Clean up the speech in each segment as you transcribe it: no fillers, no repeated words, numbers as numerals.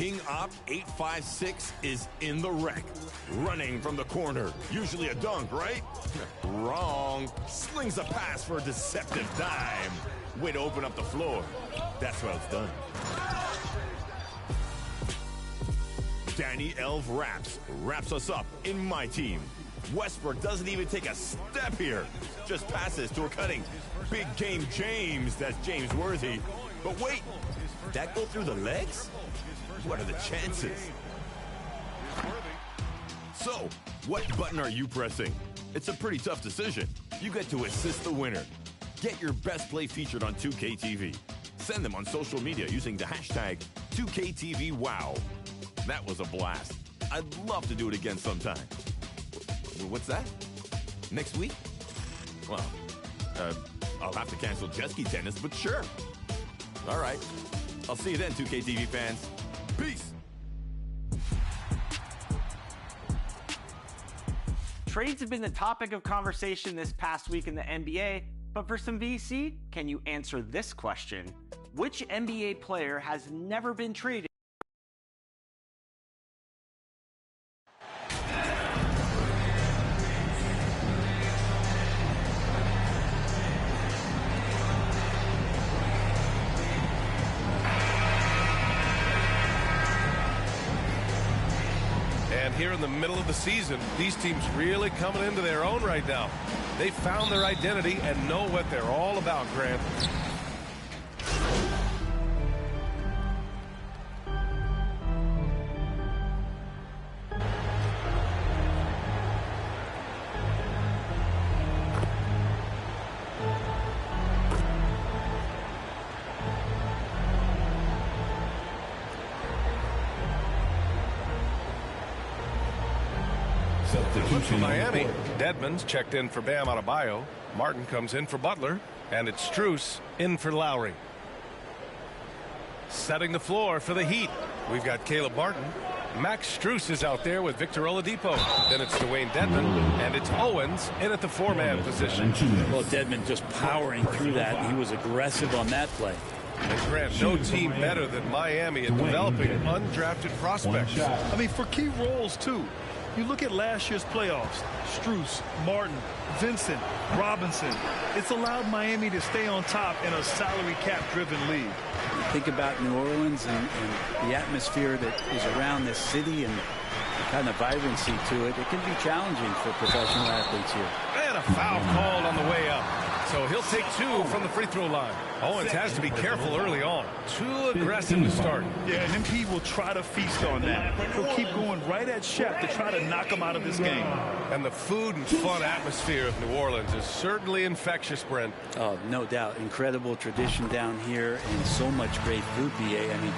King Op 856 is in the wreck. Running from the corner. Usually a dunk, right? Wrong. Slings a pass for a deceptive dime. Way to open up the floor. That's how it's done. Danny Elf wraps us up in my team. Westbrook doesn't even take a step here. Just passes to a cutting big game James. That's James Worthy. But wait, did that go through the legs? What are the chances? So, what button are you pressing? It's a pretty tough decision. You get to assist the winner. Get your best play featured on 2KTV. Send them on social media using the hashtag 2KTVWow. That was a blast. I'd love to do it again sometime. What's that? Next week? Well, I'll have to cancel jet ski tennis, but sure. All right. I'll see you then, 2KTV fans. Peace. Trades have been the topic of conversation this past week in the NBA, but for some VC, can you answer this question? Which NBA player has never been traded? Here in the middle of the season, these teams really coming into their own right now. They found their identity and know what they're all about, Grant. For Miami, Dedmon's checked in for Bam Adebayo. Martin comes in for Butler, and it's Strus in for Lowry. Setting the floor for the Heat, we've got Caleb Martin. Max Strus is out there with Victor Oladipo. Then it's Dwayne Dedmon, and it's Owens in at the four-man position. Well, Dedmon just powering through that. He was aggressive on that play. And Grant, no team better than Miami at developing undrafted prospects. I mean, for key roles, too. You look at last year's playoffs, Strus, Martin, Vincent, Robinson. It's allowed Miami to stay on top in a salary cap-driven league. Think about New Orleans and the atmosphere that is around this city and the kind of vibrancy to it. It can be challenging for professional athletes here. And a foul called on the way up. So he'll take two from the free throw line. Owens has to be careful early on. Too aggressive to start. Yeah, and MP will try to feast on that. He'll keep going right at Shep to try to knock him out of this game. And the food and fun atmosphere of New Orleans is certainly infectious, Brent. Oh, no doubt. Incredible tradition down here and so much great food, BA. I mean,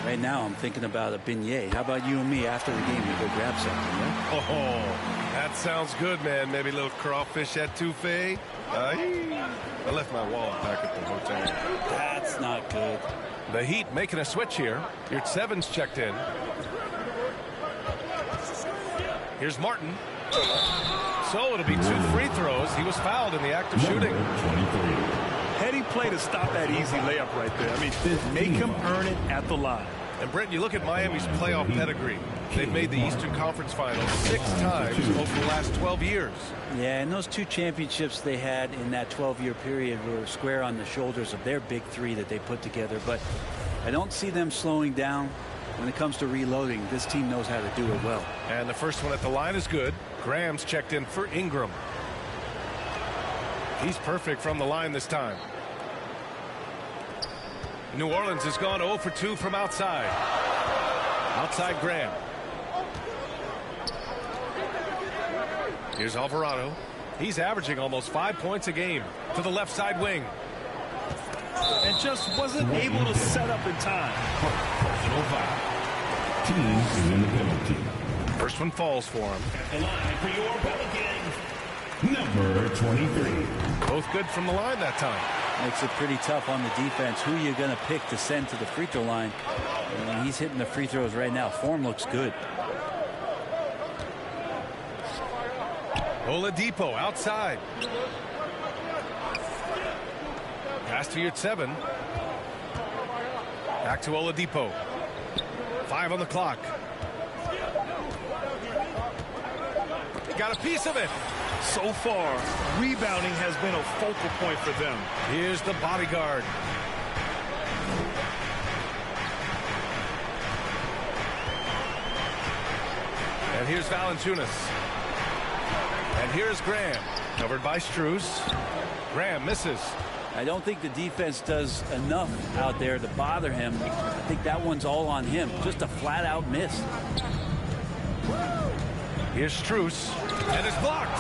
right now I'm thinking about a beignet. How about you and me after the game? We go grab something, right? Oh, that sounds good, man. Maybe a little crawfish etouffee. I left my wallet back at the hotel. That's not good. The Heat making a switch here. Yurtsevens checked in. Here's Martin. So it'll be two free throws. He was fouled in the act of shooting. Heady play to stop that easy layup right there. I mean, make him earn it at the line. And Brent, you look at Miami's playoff pedigree. They've made the Eastern Conference Finals 6 times over the last 12 years. Yeah, and those 2 championships they had in that 12-year period were square on the shoulders of their big 3 that they put together. But I don't see them slowing down when it comes to reloading. This team knows how to do it well. And the first one at the line is good. Graham's checked in for Ingram. He's perfect from the line this time. New Orleans has gone 0 for 2 from outside. Outside Graham. Here's Alvarado. He's averaging almost 5 points a game to the left side wing. And just wasn't able to set up in time. Personal foul. Team is in the penalty. First one falls for him. The line for your Pelican, number 23. Both good from the line that time. Makes it pretty tough on the defense. Who you're going to pick to send to the free throw line. And he's hitting the free throws right now. Form looks good. Oladipo outside. Pass to Yurtseven. Back to Oladipo. 5 on the clock. Got a piece of it. So far, rebounding has been a focal point for them. Here's the bodyguard. And here's Valanciunas. And here's Graham. Covered by Strus. Graham misses. I don't think the defense does enough out there to bother him. I think that one's all on him. Just a flat-out miss. Here's Strus. And it's blocked.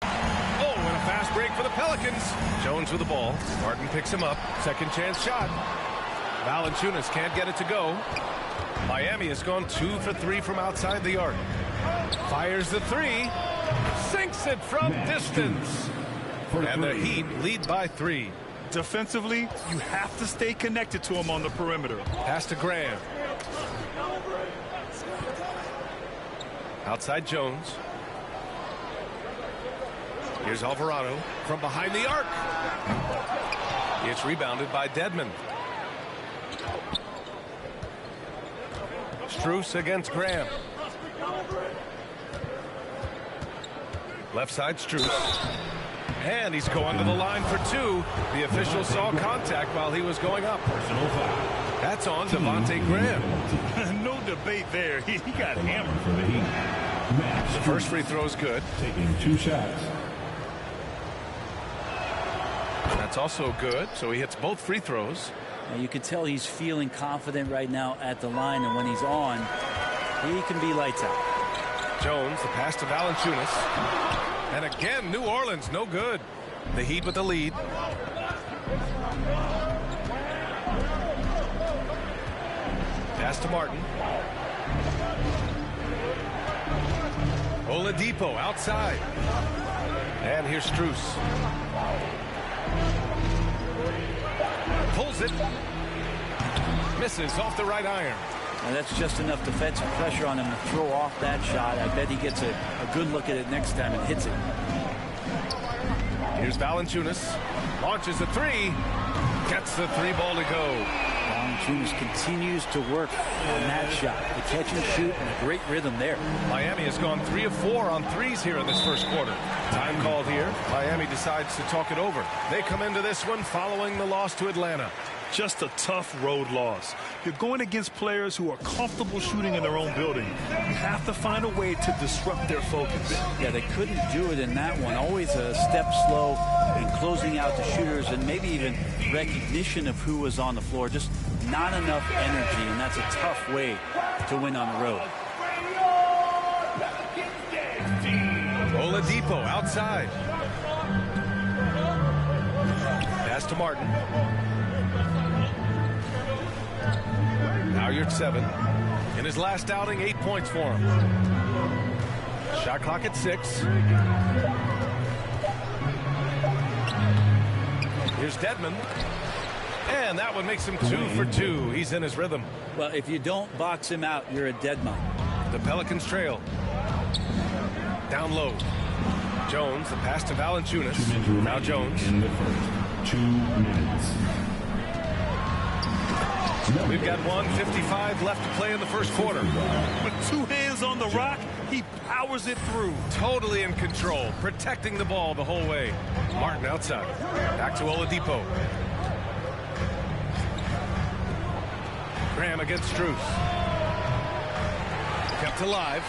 Oh, and a fast break for the Pelicans. Jones with the ball. Martin picks him up. Second chance shot. Valanciunas can't get it to go. Miami has gone 2 for 3 from outside the arc. Fires the 3. Sinks it from distance. And the Heat lead by 3. Defensively, you have to stay connected to him on the perimeter. Pass to Graham. Outside Jones. Here's Alvarado from behind the arc. It's rebounded by Dedmon. Strus against Graham. Left side Strus. And he's going to the line for 2. The official saw contact while he was going up. That's on Devontae Graham. No debate there. He got hammered. For the Heat. The first free throw is good. Taking 2 shots. That's also good. So he hits both free throws. And you can tell he's feeling confident right now at the line, and when he's on, he can be lights out. Jones, the pass to Valanciunas. And again, New Orleans, no good. The Heat with the lead. Pass to Martin. Oladipo outside. And here's Strus. Pulls it. Misses off the right iron. And that's just enough defensive pressure on him to throw off that shot. I bet he gets a good look at it next time and hits it. Here's Valanciunas. Launches a 3. Gets the 3 ball to go. Valanciunas continues to work on that shot. The catch and shoot and a great rhythm there. Miami has gone 3 of 4 on 3s here in this first quarter. Time called here. Miami decides to talk it over. They come into this one following the loss to Atlanta. Just a tough road loss. You're going against players who are comfortable shooting in their own building. You have to find a way to disrupt their focus. Yeah, they couldn't do it in that one. Always a step slow in closing out the shooters and maybe even recognition of who was on the floor. Just not enough energy, and that's a tough way to win on the road. Oladipo outside. Pass to Martin. Now you're at 7. In his last outing, 8 points for him. Shot clock at 6. Here's Dedmon. And that one makes him 2 for 2. He's in his rhythm. Well, if you don't box him out, you're a dead man. The Pelicans trail. Down low. Jones, the pass to Valanciunas. Now Jones. In the first 2 minutes. We've got 1:55 left to play in the first quarter. With 2 hands on the rock, he powers it through. Totally in control, protecting the ball the whole way. Martin outside. Back to Oladipo. Graham against Strus. Kept alive.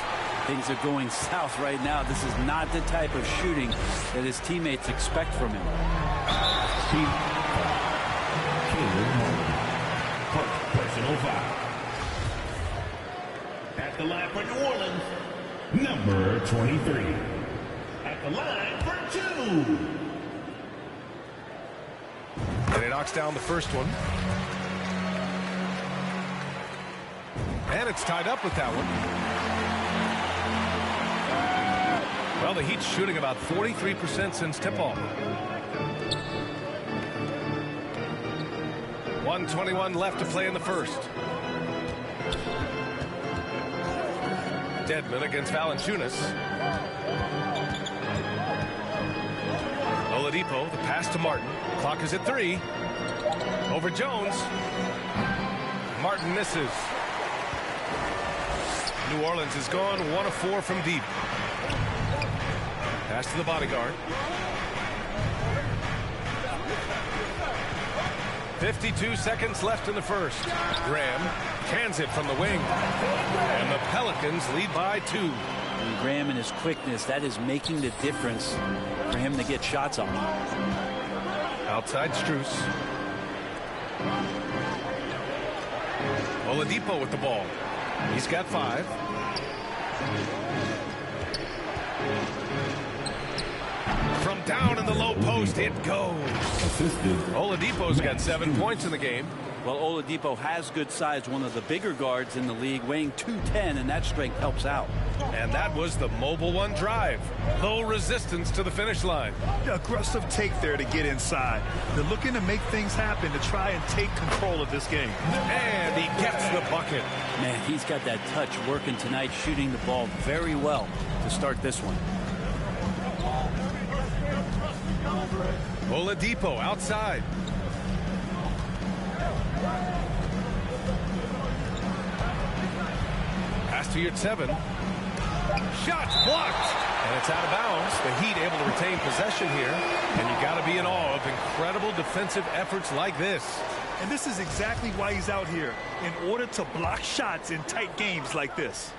Things are going south right now. This is not the type of shooting that his teammates expect from him. Personal foul. At the line for New Orleans, number 23. At the line for 2. And he knocks down the first one. And it's tied up with that one. Well, the Heat's shooting about 43% since tip-off. 1:21 left to play in the first. Dedmon against Valanciunas. Oladipo, the pass to Martin. Clock is at 3. Over Jones. Martin misses. New Orleans has gone 1 of 4 from deep. Pass to the bodyguard. 52 seconds left in the first. Graham cans it from the wing. And the Pelicans lead by 2. And Graham and his quickness, that is making the difference for him to get shots on. Outside Strus. Oladipo with the ball. He's got 5. From down in the low post, it goes. Oladipo's got 7 points in the game. Well, Oladipo has good size, one of the bigger guards in the league, weighing 210, and that strength helps out. And that was the mobile one drive. Low resistance to the finish line. Aggressive take there to get inside. They're looking to make things happen to try and take control of this game. And he gets the bucket. Man, he's got that touch working tonight, shooting the ball very well to start this one. Oladipo outside. Pass to your 7. Shot blocked. And it's out of bounds. The Heat able to retain possession here. And you got to be in awe of incredible defensive efforts like this. And this is exactly why he's out here, in order to block shots in tight games like this.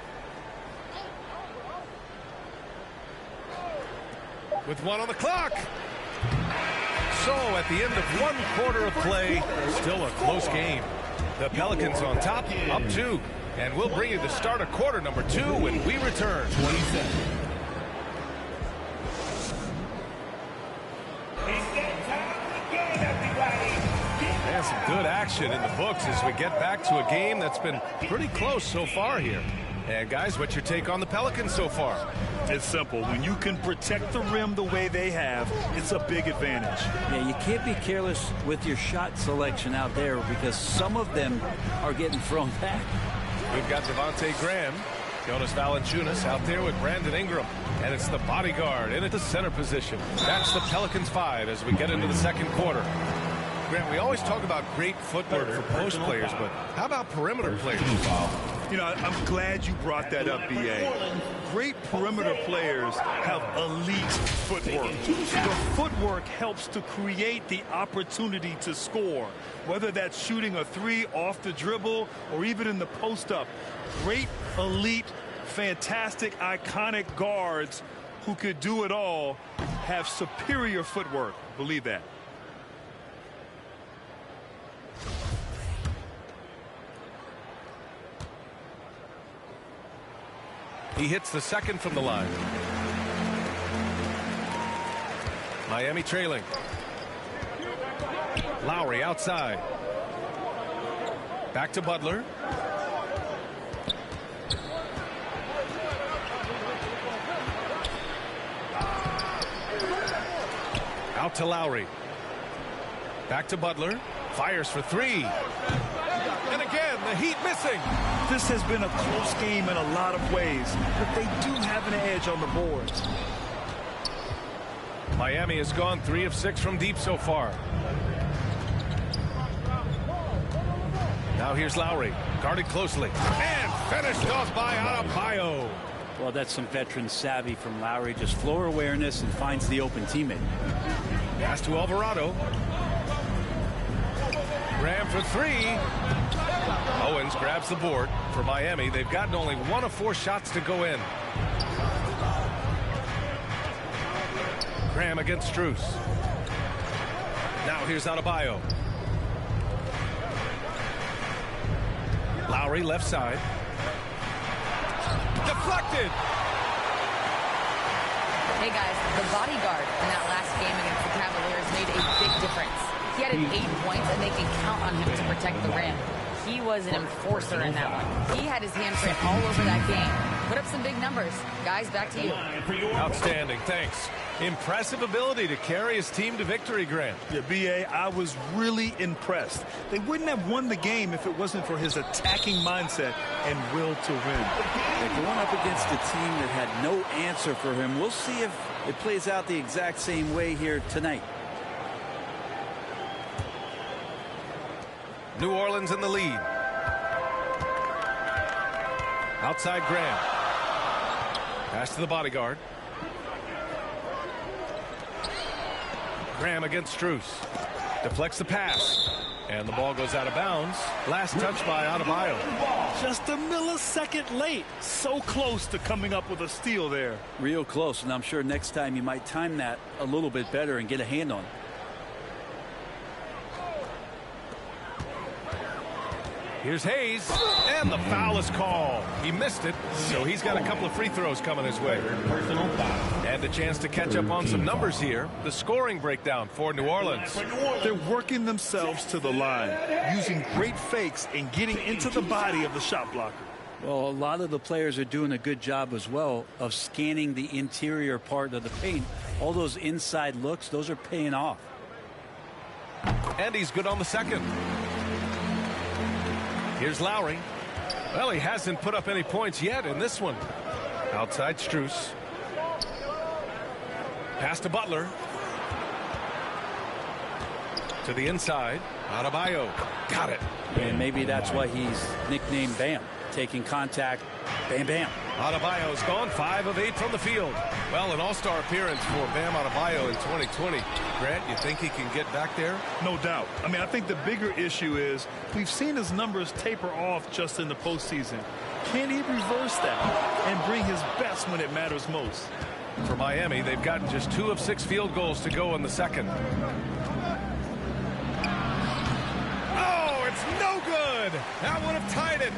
With 1 on the clock. So at the end of 1 quarter of play, still a close game. The Pelicans on top, up 2. And we'll bring you the start of quarter number 2 when we return. 27. And some good action in the books as we get back to a game that's been pretty close so far here. And guys, what's your take on the Pelicans so far? It's simple. When you can protect the rim the way they have, it's a big advantage. Yeah, you can't be careless with your shot selection out there because some of them are getting thrown back. We've got Devontae Graham, Jonas Valanciunas out there with Brandon Ingram. And it's the bodyguard in at the center position. That's the Pelicans 5 as we get into the second quarter. Grant, we always talk about great footwork for post players, but how about perimeter players? You know, I'm glad you brought that up, B.A. Great perimeter players have elite footwork. The footwork helps to create the opportunity to score, whether that's shooting a 3 off the dribble or even in the post-up. Great, elite, fantastic, iconic guards who could do it all have superior footwork. Believe that. He hits the second from the line. Miami trailing. Lowry outside. Back to Butler. Out to Lowry. Back to Butler. Fires for 3. And again, the Heat missing. This has been a close game in a lot of ways, but they do have an edge on the boards. Miami has gone 3 of 6 from deep so far. Now here's Lowry, guarded closely, and finished off by Adebayo. Well, that's some veteran savvy from Lowry, just floor awareness and finds the open teammate. Pass to Alvarado. Graham for 3. Owens grabs the board for Miami. They've gotten only 1 of 4 shots to go in. Graham against Strus. Now here's Adebayo. Lowry left side. Deflected. Hey guys, the bodyguard in that last game against the Cavaliers made a big difference. He had 8 points, and they can count on him to protect the rim. He was an enforcer in that one. He had his handprint all over that game. Put up some big numbers. Guys, back to you. Outstanding, thanks. Impressive ability to carry his team to victory, Grant. Yeah, B.A., I was really impressed. They wouldn't have won the game if it wasn't for his attacking mindset and will to win. They're going up against a team that had no answer for him. We'll see if it plays out the exact same way here tonight. New Orleans in the lead. Outside Graham. Pass to the bodyguard. Graham against Strus. Deflects the pass. And the ball goes out of bounds. Last touch by Adebayo. Just a millisecond late. So close to coming up with a steal there. Real close, and I'm sure next time you might time that a little bit better and get a hand on it. Here's Hayes, and the foul is called. He missed it, so he's got a couple of free throws coming his way. And a chance to catch up on some numbers here. The scoring breakdown for New Orleans. They're working themselves to the line, using great fakes and getting into the body of the shot blocker. Well, a lot of the players are doing a good job as well of scanning the interior part of the paint. All those inside looks, those are paying off. And he's good on the second. Here's Lowry. Well, he hasn't put up any points yet in this one. Outside Strus. Pass to Butler. To the inside. Adebayo. Got it. And maybe that's why he's nicknamed Bam. Taking contact. Bam, bam. Adebayo's gone 5 of 8 from the field. Well, an all-star appearance for Bam Adebayo in 2020. Grant, you think he can get back there? No doubt. I mean, I think the bigger issue is we've seen his numbers taper off just in the postseason. Can he reverse that and bring his best when it matters most? For Miami, they've gotten just 2 of 6 field goals to go in the second. Oh, it's no good. That would have tied it.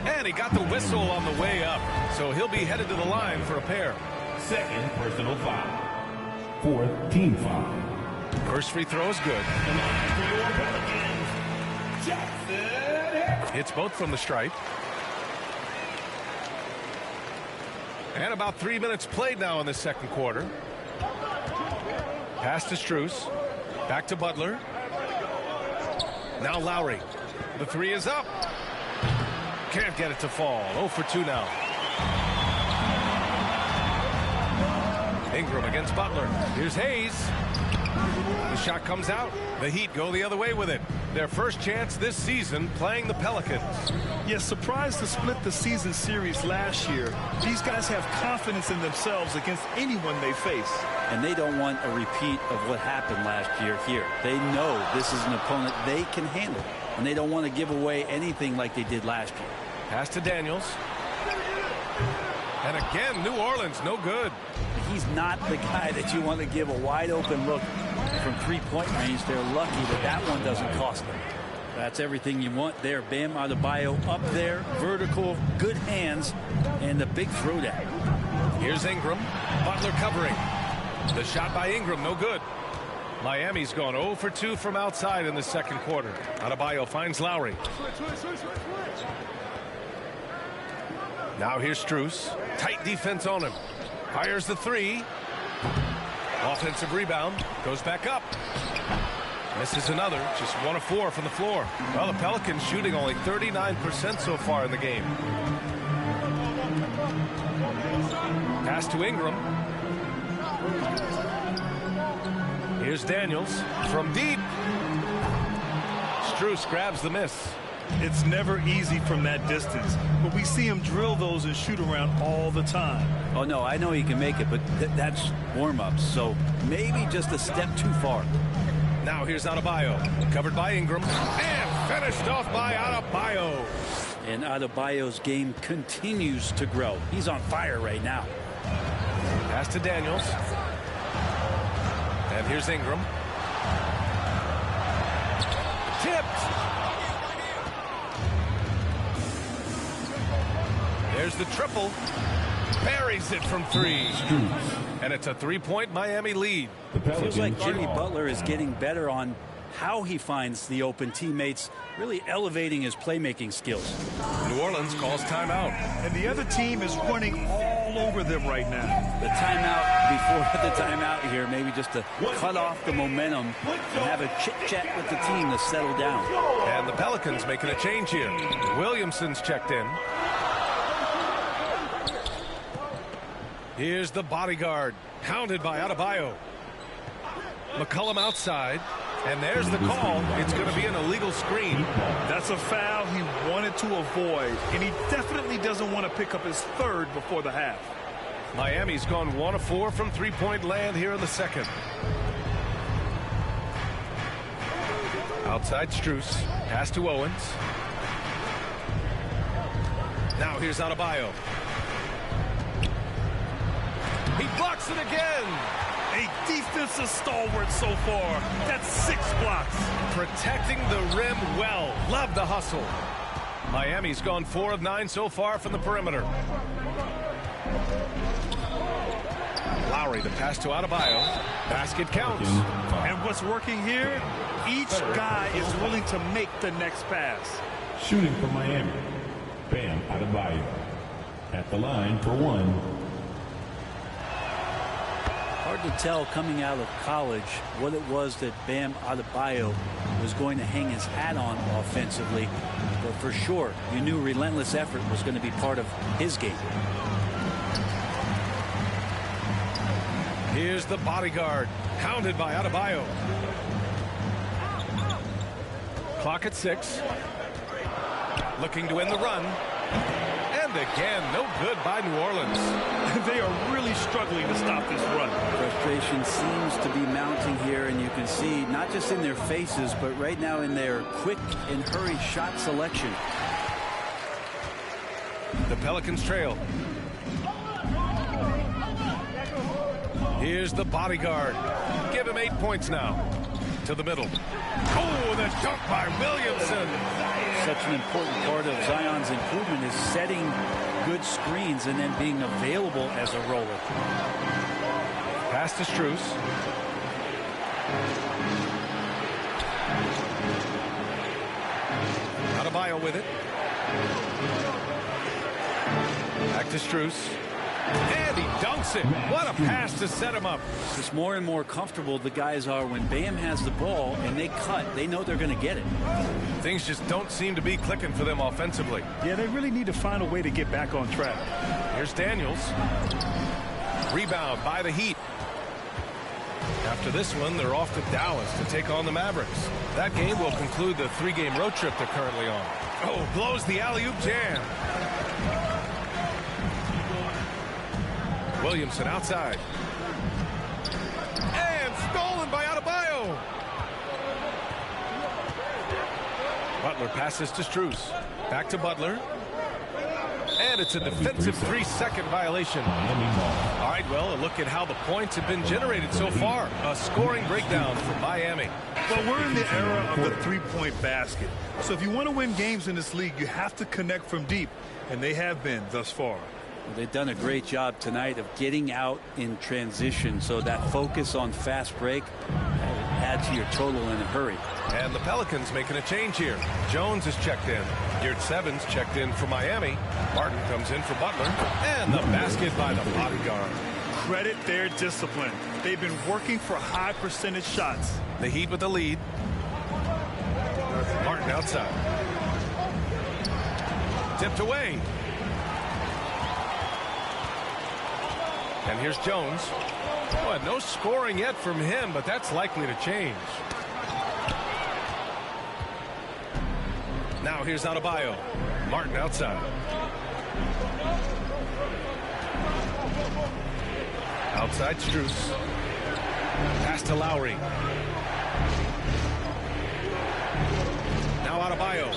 And he got the whistle on the way up, so he'll be headed to the line for a pair. Second personal foul. Fourth team foul. First free throw is good. Hits both from the stripe. And about 3 minutes played now in the second quarter. Pass to Strus. Back to Butler. Now Lowry. The three is up. Can't get it to fall. 0 for 2 now. Ingram against Butler. Here's Hayes. The shot comes out. The Heat go the other way with it. Their first chance this season playing the Pelicans. Yes, surprised to split the season series last year. These guys have confidence in themselves against anyone they face. And they don't want a repeat of what happened last year here. They know this is an opponent they can handle. And they don't want to give away anything like they did last year. Pass to Daniels. And again, New Orleans, no good. He's not the guy that you want to give a wide open look from three-point range. They're lucky that that one doesn't cost them. That's everything you want there. Bam Adebayo up there, vertical, good hands, and the big throwdown. Here's Ingram. Butler covering. The shot by Ingram, no good. Miami's gone 0 for 2 from outside in the second quarter. Adebayo finds Lowry. Now here's Strus. Tight defense on him. Fires the three. Offensive rebound. Goes back up. Misses another. Just 1 of 4 from the floor. Well, the Pelicans shooting only 39% so far in the game. Pass to Ingram. Here's Daniels from deep. Strus grabs the miss. It's never easy from that distance, but we see him drill those and shoot around all the time. Oh, no, I know he can make it, but that's warm-ups, so maybe just a step too far. Now here's Adebayo, covered by Ingram, and finished off by Adebayo. And Adebayo's game continues to grow. He's on fire right now. Pass to Daniels. And here's Ingram. Tipped. There's the triple. Buries it from 3. And it's a 3-point Miami lead. Feels like Jimmy Butler is getting better on how he finds the open teammates, really elevating his playmaking skills. New Orleans calls timeout. And the other team is running all over them right now. The timeout before the timeout here, maybe just to cut off the momentum and have a chit-chat with the team to settle down. And the Pelicans making a change here. Williamson's checked in. Here's the bodyguard, hounded by Adebayo. McCollum outside. And there's the call. It's going to be an illegal screen. That's a foul he wanted to avoid, and he definitely doesn't want to pick up his third before the half. Miami's gone 1 of 4 from three-point land here in the second. Outside Strus. Pass to Owens. Now here's Adebayo. He blocks it again. A defensive stalwart so far. That's 6 blocks. Protecting the rim well. Love the hustle. Miami's gone 4 of 9 so far from the perimeter. Lowry, the pass to Adebayo. Basket counts. And what's working here? Each guy is willing to make the next pass. Shooting for Miami, Bam Adebayo. At the line for 1. Hard to tell coming out of college what it was that Bam Adebayo was going to hang his hat on offensively. But for sure, you knew relentless effort was going to be part of his game. Here's the bodyguard, hounded by Adebayo. Clock at 6. Looking to end the run. And again, no good by New Orleans. They are really struggling to stop this run. Frustration seems to be mounting here, and you can see not just in their faces, but right now in their quick and hurried shot selection. The Pelicans trail. Here's the bodyguard. Give him 8 points now. To the middle. Oh, the dunk by Williamson. Such an important part of Zion's improvement is setting good screens and then being available as a roller. Pass to Strus. Adebayo with it. Back to Strus. And he dunks it. What a pass to set him up. It's more and more comfortable the guys are when Bam has the ball and they cut. They know they're going to get it. Things just don't seem to be clicking for them offensively. Yeah, they really need to find a way to get back on track. Here's Daniels. Rebound by the Heat. After this one, they're off to Dallas to take on the Mavericks. That game will conclude the 3-game road trip they're currently on. Oh, blows the alley-oop jam. Williamson outside. And stolen by Adebayo. Butler passes to Strus. Back to Butler. And it's a defensive 3-second violation. All right, well, a look at how the points have been generated so far. A scoring breakdown for Miami. Well, we're in the era of the three-point basket. So if you want to win games in this league, you have to connect from deep. And they have been thus far. Well, they've done a great job tonight of getting out in transition. So that focus on fast break adds to your total in a hurry. And the Pelicans making a change here. Jones is checked in. Geert Sevens checked in for Miami. Martin comes in for Butler. And the basket by the bodyguard. Credit their discipline. They've been working for high percentage shots. The Heat with the lead. Martin outside. Tipped away. And here's Jones. Oh, no scoring yet from him, but that's likely to change. Now here's Adebayo. Martin outside. Outside Strus. Pass to Lowry. Now Adebayo.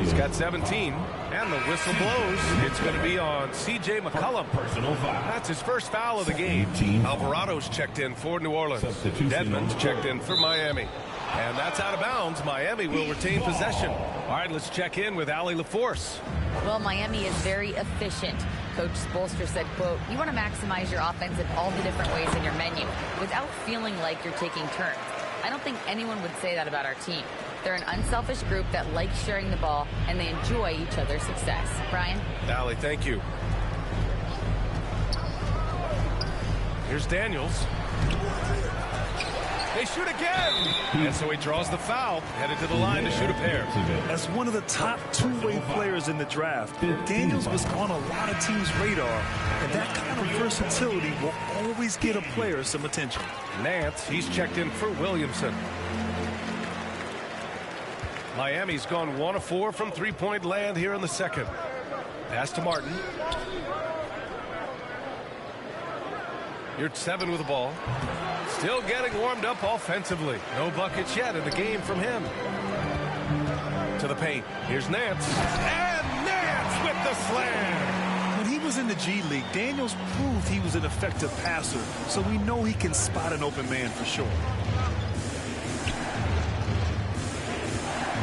He's got 17. And the whistle blows. It's going to be on C.J. McCollum. Personal foul. That's his first foul of the game. Alvarado's checked in for New Orleans. Dedmon's checked in for Miami. And that's out of bounds. Miami will retain possession. All right, let's check in with Allie LaForce. Well, Miami is very efficient. Coach Spoelstra said, quote, you want to maximize your offense in all the different ways in your menu without feeling like you're taking turns. I don't think anyone would say that about our team. They're an unselfish group that likes sharing the ball, and they enjoy each other's success. Brian? Allie, thank you. Here's Daniels. They shoot again! And so he draws the foul, headed to the line to shoot a pair. As one of the top two-way players in the draft, Daniels was on a lot of teams' radar, and that kind of versatility will always get a player some attention. Nance, he's checked in for Williamson. Miami's gone 1 of 4 from three-point land here in the second. Pass to Martin. You're 7 with the ball. Still getting warmed up offensively. No buckets yet in the game from him. To the paint. Here's Nance. And Nance with the slam. When he was in the G League, Daniels proved he was an effective passer, so we know he can spot an open man for sure.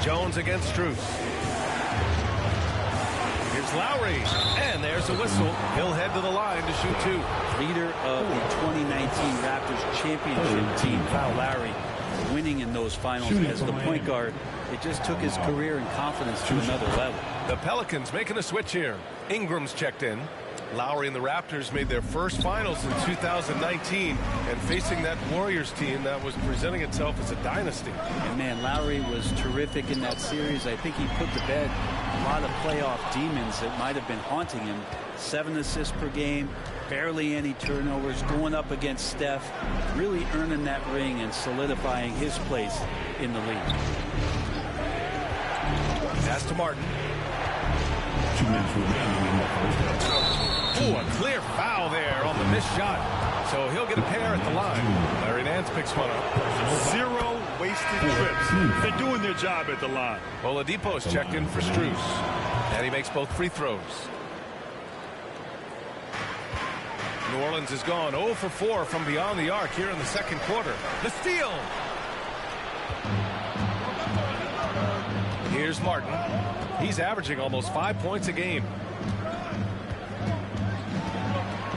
Jones against Strus. Here's Lowry. And there's a whistle. He'll head to the line to shoot 2. Leader of the 2019 Raptors championship team, Kyle Lowry, winning in those finals as the point guard. It just took his career and confidence to another level. The Pelicans making a switch here. Ingram's checked in. Lowry and the Raptors made their first finals in 2019, and facing that Warriors team that was presenting itself as a dynasty. And man, Lowry was terrific in that series. I think he put to bed a lot of playoff demons that might have been haunting him. 7 assists per game, barely any turnovers, going up against Steph, really earning that ring and solidifying his place in the league. Pass to Martin. 2 minutes remaining in the first half. Ooh, a clear foul there on the missed shot. So he'll get a pair at the line. Larry Nance picks one up. 0 wasted trips. They're doing their job at the line. Oladipo's checked in for Strus. And he makes both free throws. New Orleans has gone 0 for 4 from beyond the arc here in the second quarter. The steal. Here's Martin. He's averaging almost 5 points a game.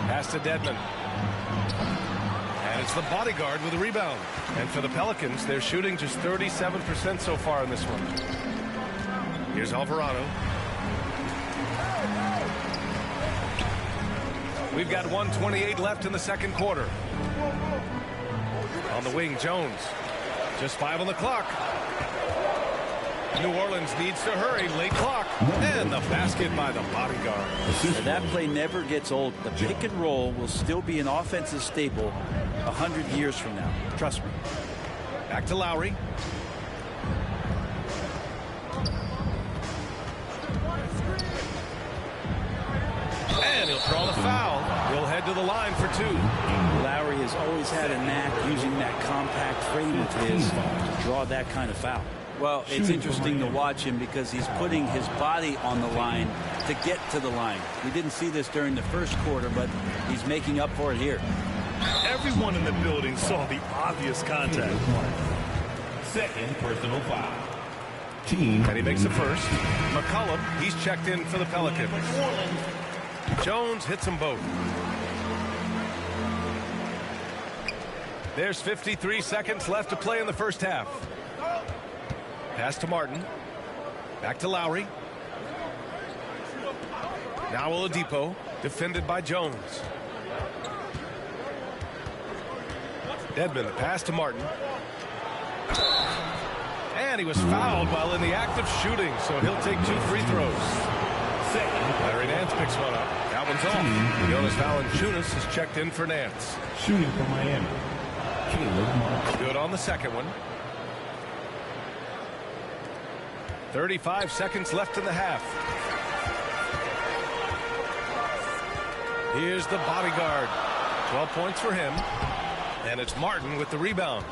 Pass to Dedmon. And it's the bodyguard with a rebound. And for the Pelicans, they're shooting just 37% so far in this one. Here's Alvarado. We've got 1:28 left in the second quarter. On the wing, Jones. Just 5 on the clock. New Orleans needs to hurry. Late clock. And the basket by the bodyguard. Now that play never gets old. The pick and roll will still be an offensive staple 100 years from now. Trust me. Back to Lowry. And he'll draw the foul. He'll head to the line for 2. Lowry has always had a knack using that compact frame of his to draw that kind of foul. Well, it's interesting to watch him because he's putting his body on the line to get to the line. We didn't see this during the first quarter, but he's making up for it here. Everyone in the building saw the obvious contact. Second personal foul. And he makes the first. McCollum, he's checked in for the Pelicans. Jones hits them both. There's 53 seconds left to play in the first half. Pass to Martin. Back to Lowry. Now Oladipo, defended by Jones. Dedmon, the pass to Martin. And he was fouled while in the act of shooting, so he'll take 2 free throws. Larry Nance picks one up. That one's off. Jonas Valanciunas has checked in for Nance. Shooting for Miami. Caleb Martin. Good on the second one. 35 seconds left in the half. Here's the bodyguard. 12 points for him. And it's Martin with the rebound.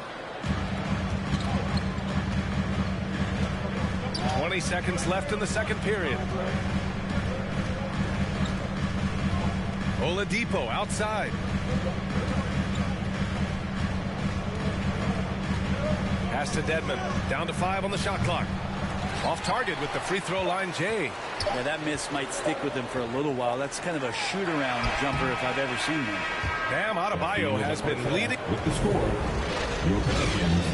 20 seconds left in the second period. Oladipo outside. Pass to Dedmon. Down to 5 on the shot clock. Off target with the free throw line, Jay. Yeah, that miss might stick with him for a little while. That's kind of a shoot-around jumper if I've ever seen one. Bam Adebayo has been leading. With the score, your Pelicans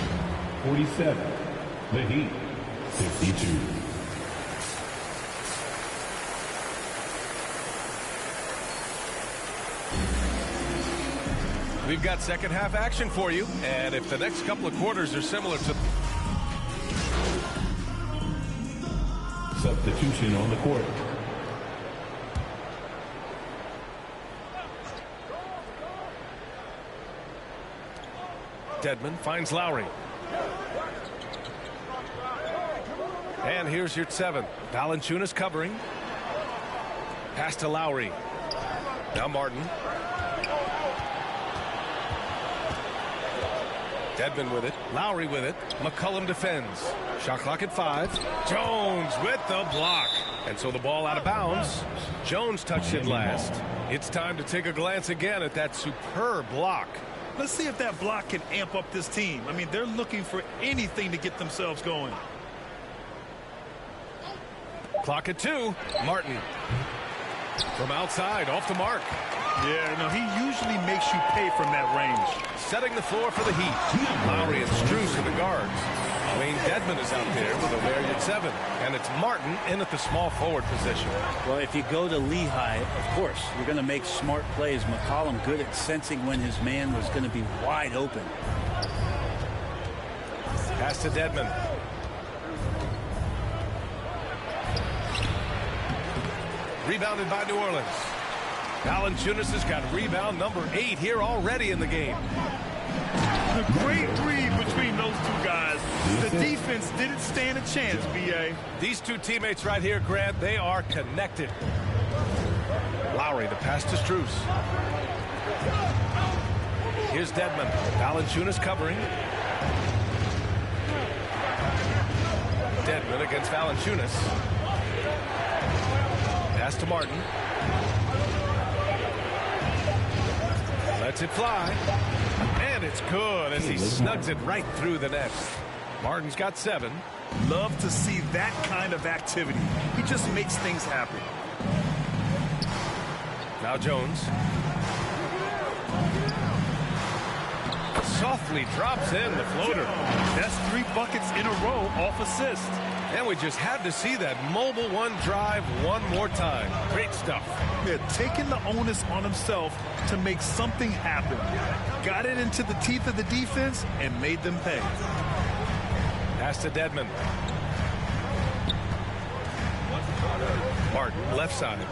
47, the Heat 52. We've got second half action for you, and if the next couple of quarters are similar to... Substitution on the court. Dedmon finds Lowry. And here's your 7. Valanciunas covering. Pass to Lowry. Now Martin. Dedmon with it. Lowry with it. McCollum defends. Shot clock at 5. Jones with the block. And so the ball out of bounds. Jones touched it last. It's time to take a glance again at that superb block. Let's see if that block can amp up this team. I mean, they're looking for anything to get themselves going. Clock at 2. Martin. From outside, off the mark. Yeah, no, he usually makes you pay from that range. Setting the floor for the Heat. Lowry and Strus in the guards. Wayne Dedmon is out there with a very at 7. And it's Martin in at the small forward position. Well, if you go to Lehigh, of course, you're going to make smart plays. McCollum good at sensing when his man was going to be wide open. Pass to Dedmon. Rebounded by New Orleans. Valanciunas has got rebound number 8 here already in the game. A great read between those two guys. The defense didn't stand a chance, B.A. These two teammates right here, Grant, they are connected. Lowry, the pass to Strus. Here's Dedmon. Valanciunas covering. Dedmon against Valanciunas. Pass to Martin. Lets it fly. And it's good as he snugs it right through the net. Martin's got 7. Love to see that kind of activity. He just makes things happen. Now Jones. Softly drops in the floater. That's 3 buckets in a row off assist. And we just had to see that mobile one drive one more time. Great stuff. Yeah, taking the onus on himself to make something happen. Got it into the teeth of the defense and made them pay. Pass to Dedmon. Martin, left side.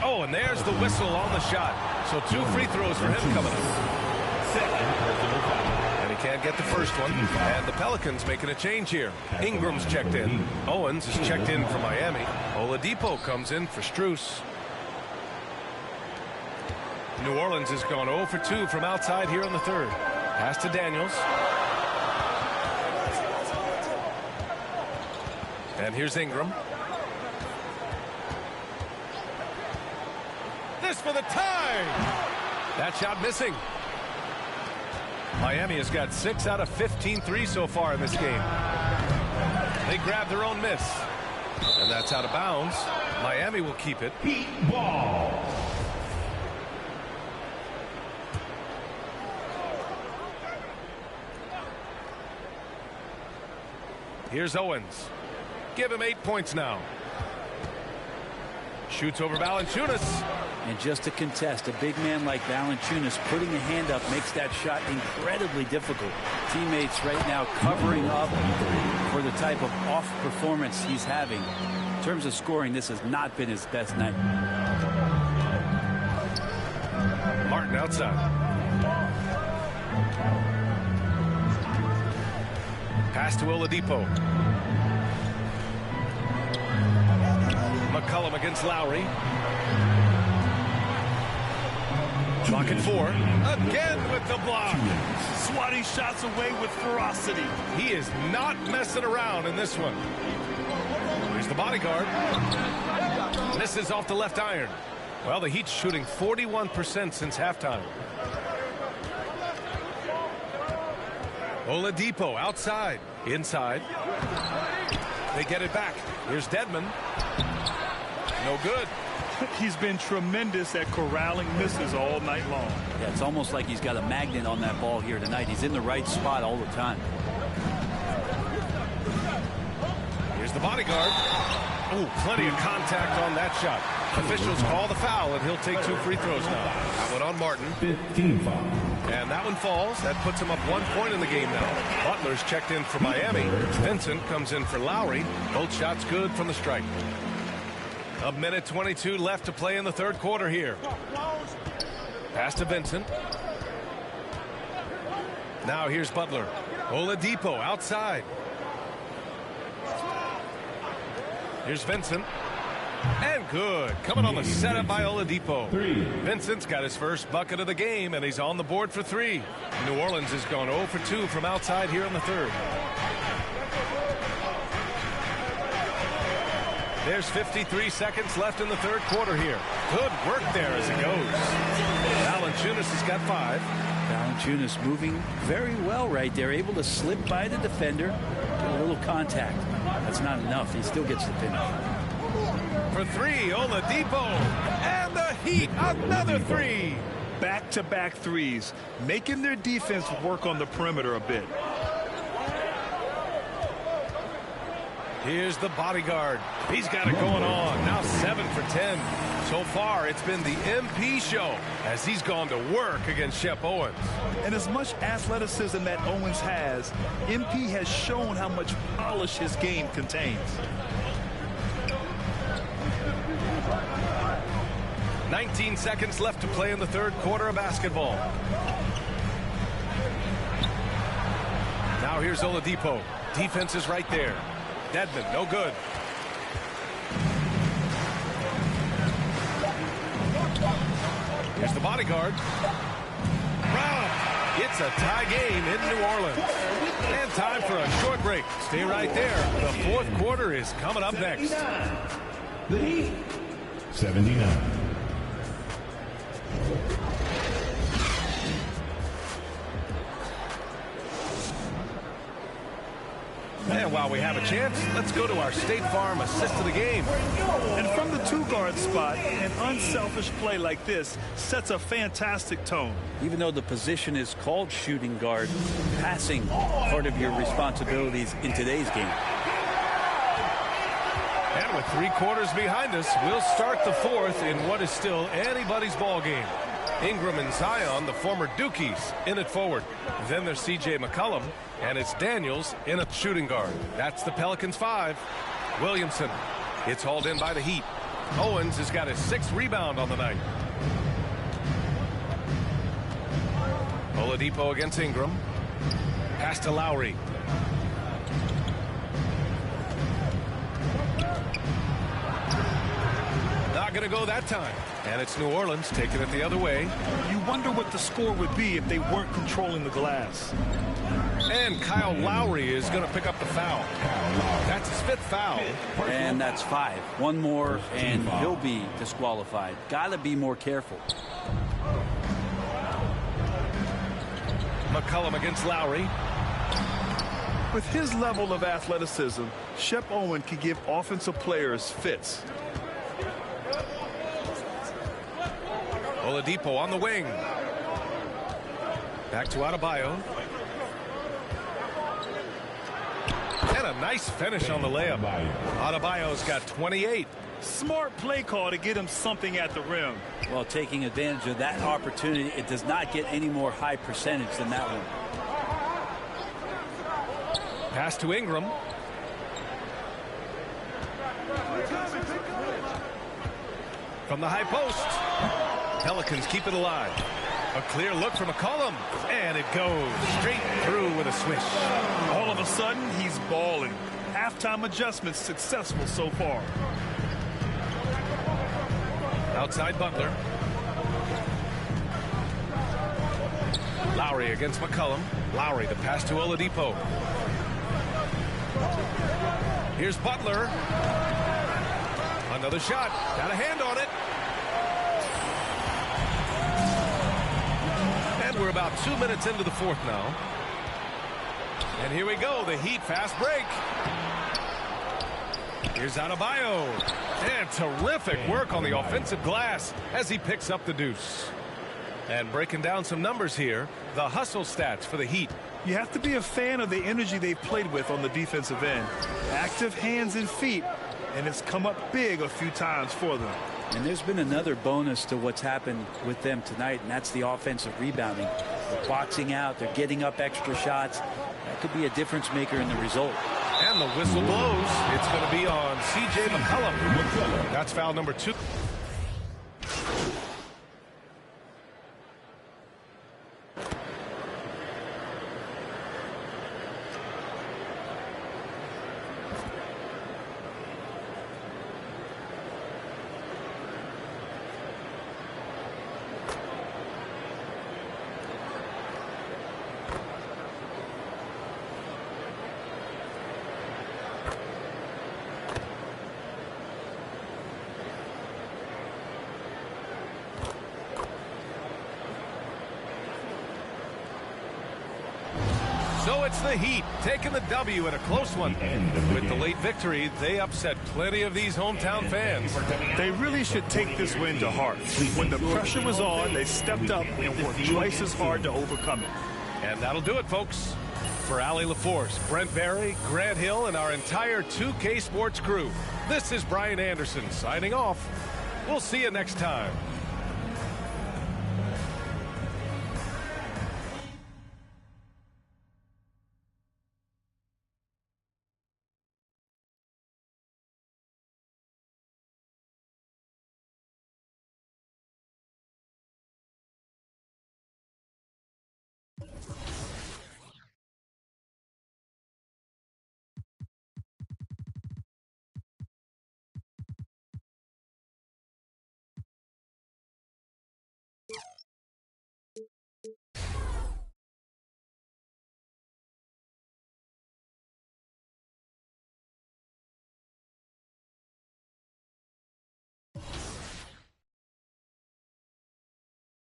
Oh, and there's the whistle on the shot. So 2 free throws for him coming up. And he can't get the first one. And the Pelicans making a change here. Ingram's checked in. Owens is checked in for Miami. Oladipo comes in for Strus. New Orleans has gone 0 for 2 from outside here in the 3rd. Pass to Daniels. And here's Ingram. This for the tie. That shot missing. Miami has got 6 out of 15 threes so far in this game. They grab their own miss. And that's out of bounds. Miami will keep it. Heat ball. Here's Owens. Give him 8 points now. Shoots over Valanciunas. And just to contest, a big man like Valanciunas putting a hand up makes that shot incredibly difficult. Teammates right now covering up for the type of off performance he's having. In terms of scoring, this has not been his best night. Martin outside. Pass to Oladipo. McCollum against Lowry. Clock at 4. Again with the block. Swatting shots away with ferocity. He is not messing around in this one. Here's the bodyguard. Misses off the left iron. Well, the Heat's shooting 41% since halftime. Oladipo outside. Inside. They get it back. Here's Dedmon. No good. He's been tremendous at corralling misses all night long. Yeah, it's almost like he's got a magnet on that ball here tonight. He's in the right spot all the time. Here's the bodyguard. Oh, plenty of contact on that shot. Officials call the foul, and he'll take 2 free throws now. That one on Martin. 15 foul. And that one falls. That puts him up 1 point in the game now. Butler's checked in for Miami. Vincent comes in for Lowry. Both shots good from the stripe. 1:22 left to play in the 3rd quarter here. Pass to Vincent. Now here's Butler. Oladipo outside. Here's Vincent. And good. Coming on the setup by Oladipo. Vincent's got his first bucket of the game, and he's on the board for 3. New Orleans has gone 0 for 2 from outside here in the third. There's 53 seconds left in the third quarter here. Good work there as it goes. Valanciunas has got 5. Valanciunas moving very well right there, able to slip by the defender, get a little contact. That's not enough. He still gets the finish. For 3, Oladipo. And the Heat, another 3. Back-to-back threes, making their defense work on the perimeter a bit. Here's the bodyguard. He's got it going on. Now 7 for 10. So far, it's been the MP show as he's gone to work against Shep Owens. And as much athleticism that Owens has, MP has shown how much polish his game contains. 19 seconds left to play in the third quarter of basketball. Now here's Oladipo. Defense is right there. Dedmon, no good. Here's the bodyguard. Brown. It's a tie game in New Orleans. And time for a short break. Stay right there. The fourth quarter is coming up next. The Heat. 79. And while we have a chance, let's go to our State Farm assist of the game. And from the 2-guard spot, an unselfish play like this sets a fantastic tone. Even though the position is called shooting guard, passing part of your responsibilities in today's game. And with 3 quarters behind us, we'll start the fourth in what is still anybody's ball game. Ingram and Zion, the former Dukies, in it forward. Then there's C.J. McCollum, and it's Daniels in a shooting guard. That's the Pelicans 5. Williamson. It's hauled in by the Heat. Owens has got his 6th rebound on the night. Oladipo against Ingram. Pass to Lowry. Not going to go that time. And it's New Orleans taking it the other way. You wonder what the score would be if they weren't controlling the glass. And Kyle Lowry is going to pick up the foul. That's his 5th foul. And that's 5. One more, and he'll be disqualified. Got to be more careful. McCollum against Lowry. With his level of athleticism, Shep Owen can give offensive players fits. Oladipo on the wing. Back to Adebayo. And a nice finish on the layup. Adebayo's got 28. Smart play call to get him something at the rim. Well, taking advantage of that opportunity, it does not get any more high percentage than that one. Pass to Ingram. From the high post. Pelicans keep it alive. A clear look from McCollum. And it goes straight through with a swish. All of a sudden, he's balling. Halftime adjustments successful so far. Outside Butler. Lowry against McCollum. Lowry, the pass to Oladipo. Here's Butler. Another shot. Got a hand on it. And we're about 2 minutes into the fourth now. And here we go. The Heat fast break. Here's Adebayo. And terrific work on the offensive glass as he picks up the deuce. And breaking down some numbers here, the hustle stats for the Heat. You have to be a fan of the energy they've played with on the defensive end. Active hands and feet, and it's come up big a few times for them. And there's been another bonus to what's happened with them tonight, and that's the offensive rebounding. They're boxing out, they're getting up extra shots. That could be a difference maker in the result. And the whistle blows. It's going to be on C.J. McCollum. That's foul number 2. So it's the Heat taking the W in a close one. With the late victory, they upset plenty of these hometown fans. They really should take this win to heart. When the pressure was on, they stepped up and worked twice as hard to overcome it. And that'll do it, folks. For Allie LaForce, Brent Barry, Grant Hill, and our entire 2K Sports crew, this is Brian Anderson signing off. We'll see you next time.